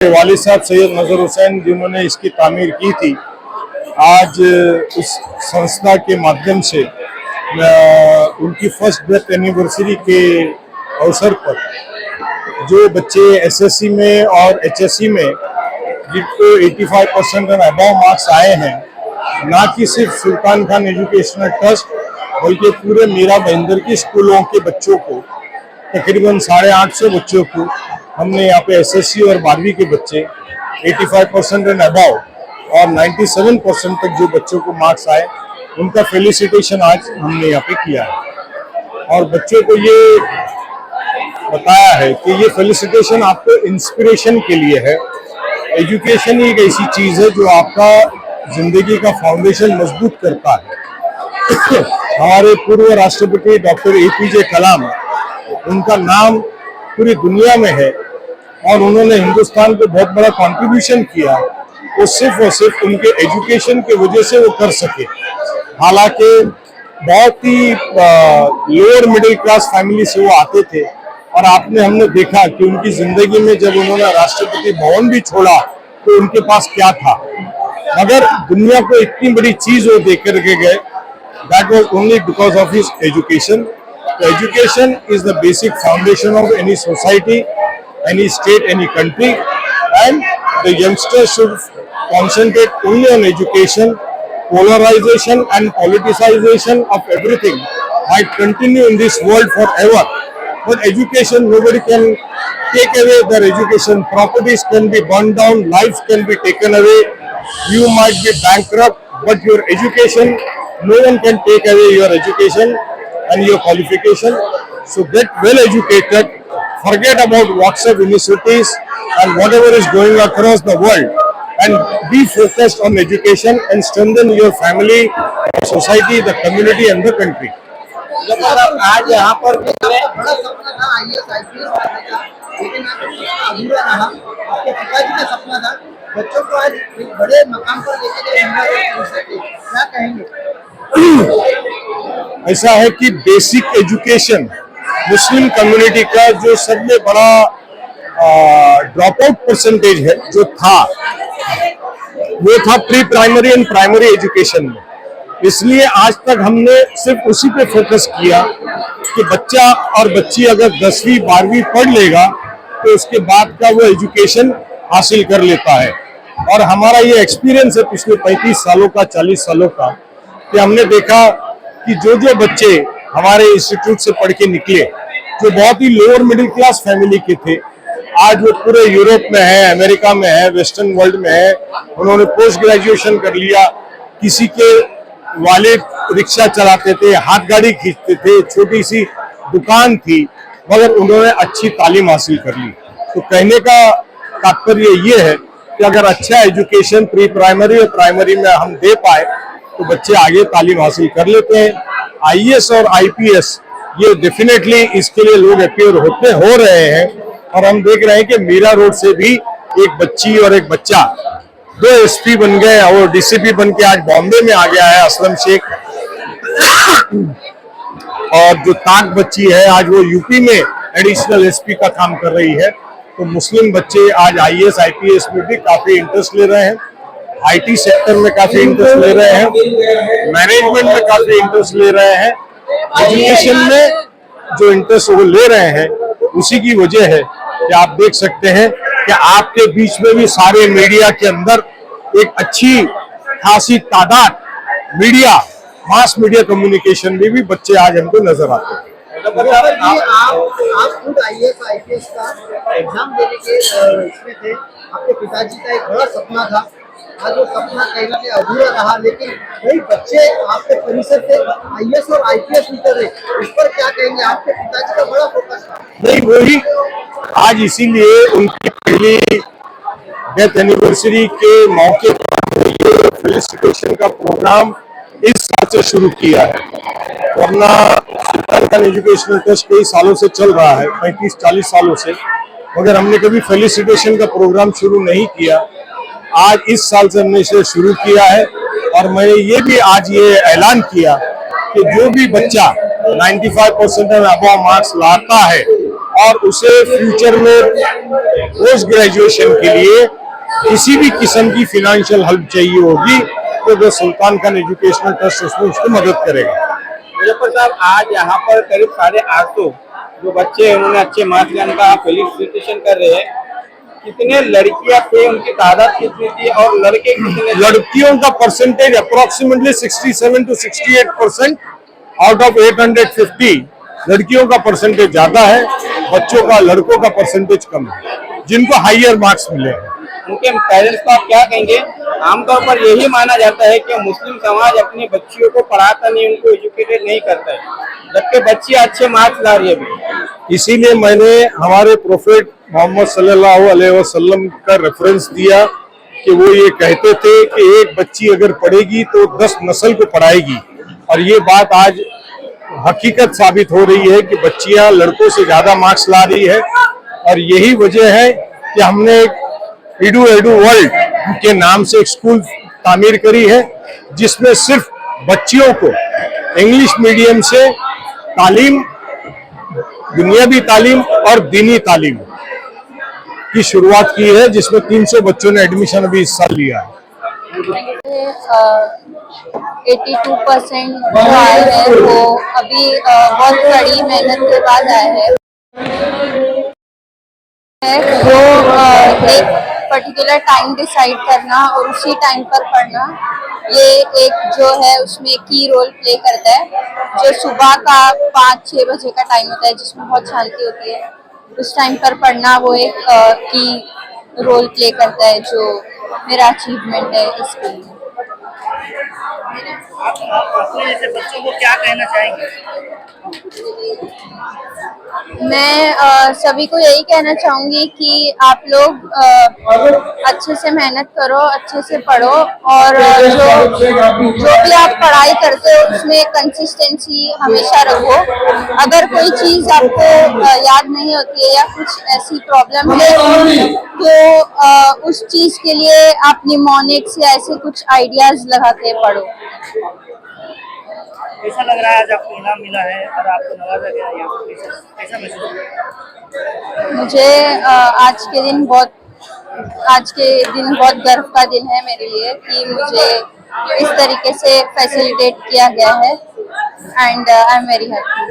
वालिद साहब सैयद नजर हुसैन जिन्होंने इसकी तामीर की थी, आज उस संस्था के माध्यम से उनकी फर्स्ट डेथ एनिवर्सरी के अवसर पर जो बच्चे एसएससी में और एचएससी में जिनको 85% और अबव मार्क्स आए हैं, ना कि सिर्फ सुल्तान खान एजुकेशनल ट्रस्ट बल्कि पूरे मीरा भाईंदर की स्कूलों के बच्चों को तकरीबन 850 बच्चों को हमने यहाँ पे एसएससी और 12वीं के बच्चे 85% एंड अबव और 97% तक जो बच्चों को मार्क्स आए उनका फेलिसिटेशन आज हमने यहाँ पे किया है। और बच्चों को ये बताया है कि ये फेलिसिटेशन आपको इंस्पिरेशन के लिए है। एजुकेशन एक ऐसी चीज़ है जो आपका जिंदगी का फाउंडेशन मजबूत करता है। हमारे पूर्व राष्ट्रपति डॉक्टर एपीजे कलाम, उनका नाम पूरी दुनिया में है और उन्होंने हिंदुस्तान को बहुत बड़ा कंट्रीब्यूशन किया। वो सिर्फ और सिर्फ उनके एजुकेशन की वजह से वो कर सके। हालांकि बहुत ही लोअर मिडिल क्लास फैमिली से वो आते थे और हमने देखा कि उनकी जिंदगी में जब उन्होंने राष्ट्रपति भवन भी छोड़ा तो उनके पास क्या था, मगर दुनिया को इतनी बड़ी चीज वो दे करके गए। That was only because of his education. Education is the basic foundation of any society, any state, any country, and the youngsters should concentrate only on education. Polarization and politicization of everything might continue in this world forever, but education, nobody can take away their education. Properties can be burned down, lives can be taken away, you might be bankrupt, but your education, no one can take away your education and your qualification. So get well educated, forget about WhatsApp initiatives and whatever is going across the world, and be focused on education and strengthen your family, society, the community and the country. आज यहाँ पर भी बड़ा सपना था IAS IPS बनने का, लेकिन अधूरा रहा। आपके पिताजी का सपना था, बच्चों को आज एक बड़े मकाम पर लेके गए, क्या कहेंगे? ऐसा है कि बेसिक एजुकेशन मुस्लिम कम्युनिटी का जो सबसे बड़ा ड्रॉप आउट परसेंटेज है जो था, वो था pre primary and primary education में। इसलिए आज तक हमने सिर्फ उसी पे फोकस किया कि बच्चा और बच्ची अगर 10वीं 12वीं पढ़ लेगा तो उसके बाद का वो एजुकेशन हासिल कर लेता है। और हमारा ये एक्सपीरियंस है पिछले 35 सालों का, 40 सालों का, कि हमने देखा कि जो बच्चे हमारे इंस्टीट्यूट से पढ़ के निकले, जो बहुत ही लोअर मिडिल क्लास फैमिली के थे, आज वो पूरे यूरोप में है, अमेरिका में है, वेस्टर्न वर्ल्ड में है। उन्होंने पोस्ट ग्रेजुएशन कर लिया। किसी के वालिद रिक्शा चलाते थे, हाथ गाड़ी खींचते थे, छोटी सी दुकान थी, मगर उन्होंने अच्छी तालीम हासिल कर ली। तो कहने का तात्पर्य ये है कि अगर अच्छा एजुकेशन प्री प्राइमरी और प्राइमरी में हम दे पाए तो बच्चे आगे तालीम हासिल कर लेते हैं। आईएएस और आईपीएस ये डेफिनेटली इसके लिए लोग अपियर हो रहे हैं। और हम देख रहे हैं कि मीरा रोड से भी एक बच्ची और एक बच्चा 2 एसपी बन गए और डीसीपी बन के आज बॉम्बे में आ गया है, असलम शेख। और जो ताक बच्ची है आज वो यूपी में एडिशनल एसपी का काम कर रही है। तो मुस्लिम बच्चे आज आईएएस आईपीएस में भी काफी इंटरेस्ट ले रहे हैं, आईटी सेक्टर में काफी इंटरेस्ट ले रहे हैं, मैनेजमेंट में काफी इंटरेस्ट ले रहे हैं। एजुकेशन में जो इंटरेस्ट वो ले रहे हैं उसी की वजह है कि आप देख सकते हैं कि आपके बीच में भी सारे मीडिया के अंदर एक अच्छी खासी तादाद मीडिया, मास मीडिया कम्युनिकेशन में भी बच्चे आज हमको नजर आते हैं। आप खुद आईएएस आईपीएस का एग्जाम देने के इसमें थे, आपके पिताजी का एक बड़ा सपना था, आज वो सपना कहीं ना कहीं अधूरा रहा, लेकिन कई बच्चे आपके परिसर से आईएएस और आईपीएस निकल रहे, इस पर क्या कहेंगे? आपके पिताजी का बड़ा फोकस था। नहीं, वही आज इसीलिए उनकी पहली डेथ एनिवर्सरी के मौके पर ये फेलिसिटेशन का प्रोग्राम इस साल से शुरू किया है। वरना सुल्तान खान एजुकेशनल ट्रस्ट कई सालों से चल रहा है, 35-40 सालों से, मगर हमने कभी फेलिसिटेशन का प्रोग्राम शुरू नहीं किया। आज इस साल से हमने इसे शुरू किया है। और मैंने ये भी आज ये ऐलान किया कि जो भी बच्चा 95% और अबव मार्क्स लाता है और उसे फ्यूचर में पोस्ट ग्रेजुएशन के लिए किसी भी किस्म की फिनेंशियल हेल्प चाहिए होगी तो the Sultan Khan educational trust उसमें उसको मदद करेगा। मुजफ्फर साहब, आज यहाँ पर करीब 850 जो बच्चे हैं उन्होंने अच्छे मार्क्स लाने का फेलिसिटेशन कर रहे हैं। कितने लड़कियां थे, उनकी तादाद कितनी थी और लड़के कितने? लड़कियों का percentage approximately 67 to 68% out of 850। लड़कियों का परसेंटेज ज्यादा है, बच्चों का, लड़कों का परसेंटेज कम है जिनको हाईयर मार्क्स मिले हैं। उनके पेरेंट्स को आप क्या कहेंगे? आमतौर पर यही माना जाता है कि मुस्लिम समाज अपनी बच्चियों को पढ़ाता नहीं, उनको एजुकेटेड नहीं करता है, जबकि बच्चियां अच्छे मार्क्स ला रही है अभी। इसीलिए मैंने हमारे प्रोफेट मोहम्मद सल्लल्लाहु अलैहि वसल्लम का रेफरेंस दिया कि वो ये कहते थे कि एक बच्ची अगर पढ़ेगी तो 10 नस्ल को पढ़ाएगी, और ये बात आज हकीकत साबित हो रही है कि बच्चियां लड़कों से ज्यादा मार्क्स ला रही है। और यही वजह है कि हमने एक एडू वर्ल्ड के नाम से एक स्कूल तामीर करी है जिसमें सिर्फ बच्चियों को इंग्लिश मीडियम से तालीम, दुनियावी तालीम और दीनी तालीम की शुरुआत की है, जिसमें 300 बच्चों ने एडमिशन अभी इस साल लिया है। 82% जो आए हैं वो अभी बहुत कड़ी मेहनत के बाद आए हैं। वो एक पर्टिकुलर टाइम डिसाइड करना और उसी टाइम पर पढ़ना, ये एक जो है उसमें की रोल प्ले करता है। जो सुबह का 5-6 बजे का टाइम होता है जिसमें बहुत शांति होती है, उस टाइम पर पढ़ना वो एक की रोल प्ले करता है, जो मेरा अचीवमेंट है इसके लिए। आप अपने जैसे बच्चों को क्या कहना चाहेंगे? मैं सभी को यही कहना चाहूंगी कि आप लोग अच्छे से मेहनत करो, अच्छे से पढ़ो, और जो भी आप पढ़ाई करते हो उसमें कंसिस्टेंसी हमेशा रखो। अगर कोई चीज़ आपको याद नहीं होती है या कुछ ऐसी प्रॉब्लम है तो उस चीज़ के लिए आप निमोनिक्स या ऐसे कुछ आइडियाज लगा के पढ़ो। कैसा लग रहा है आज आपको इनाम मिला है और आपको नवाजा गया है, कैसा महसूस हो रहा है? मुझे आज के दिन बहुत गर्व का दिन है मेरे लिए कि मुझे इस तरीके से फैसिलिटेट किया गया है, and I am very happy.